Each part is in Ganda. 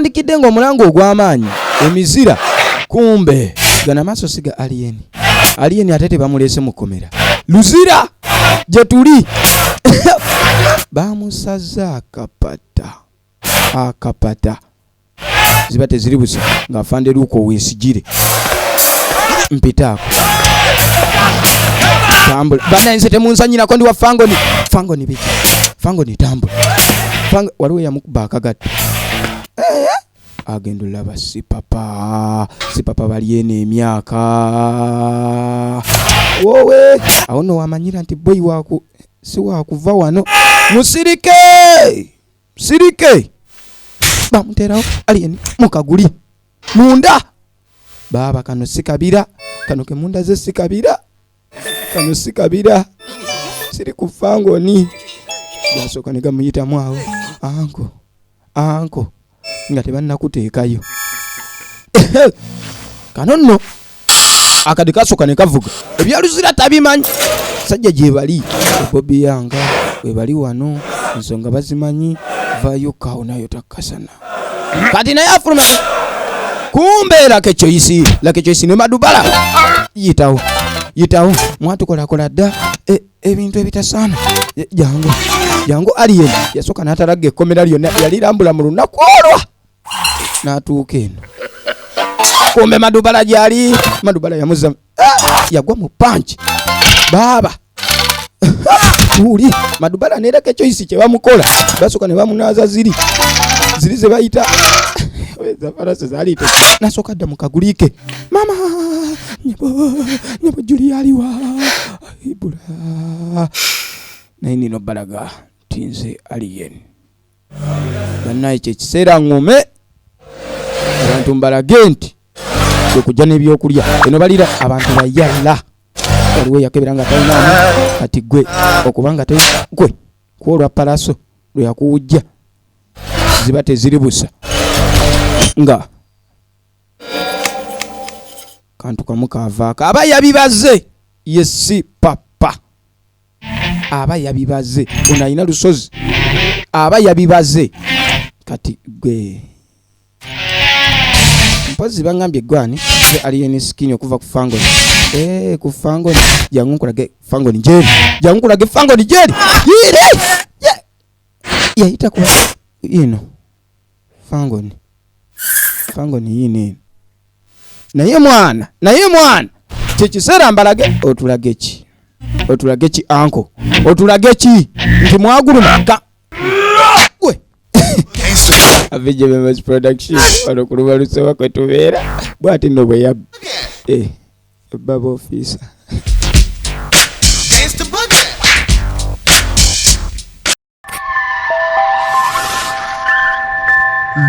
watandikidde ng'omulango ogw'amaanyi emizira kumbe gana maaso siga alien ate tebamulese mu kkomera luzira gye tuli bamusaza akapata ziba teziri busa ng'afande luuko weesigire mpitaako tambula bananze temunsanyirako ndi wa fangoni biki fangoni tambula waliwo yamukuba akagatta agenda olaba si papa bali eno emyaka wowe awo no wamanyira nti boyi si wakuva wano musirike bamuterawo alien mukaguli munda baba kano sikabira kano ke munda ze sikabira siri ku fangoni basoka ne gamuyitamu awo anko nga tebannakuteekayo kano nno akadi kasoka ne kavuga ebyaluzira tabimanyi sajja gye bali Bobby Yanga we bali wano ensonga bazimanyi vayo kawo nayo takasana kati naye afuluma kumbe lake choisi ne madubala yitawo mwatukola dda ebintu ebitasana jango alien yasoka n'atalagga ekkomera lyonna yalirambula mu lunaku olwo n'atuuka eno kumbe madubala gyali madubala yamuzza yagwa mu panchi baba tuli madubala nereka choisi kye bamukola basoka ne bamunaaza ziri ze bayita weza farase zalite nasoka dda mukagulike mama nyabo Julialiwa ibula nainino balaga tinze alien banaye kye kiseera ngome abantu mbalage nti okujja n'ebyokulya eno balira abantu bayalla waliwo yakeberanga talinamu kati gwe okubanga gwe kwolwa palaso lwe yakuwujja ziba teziri busa nga kantu kamu kavaaka aba yabibaze yesi papa aba yabibaze ono alina lusozi aba yabibaze kati gwe mpozi bangambye gwani alien skin okuva ku fangoni ku fangoni jangu nkulage fangoni jeri yire yaita ku ino fangoni yine naye mwana kyekisera mbalage otulage ki anko otulage ki nti mwagulumaka we Avije Members Production wano kulubalusewa kwetubeera bwati nno bwe yabba baba officer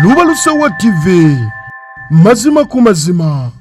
Lubalusewa TV mazima ku mazima.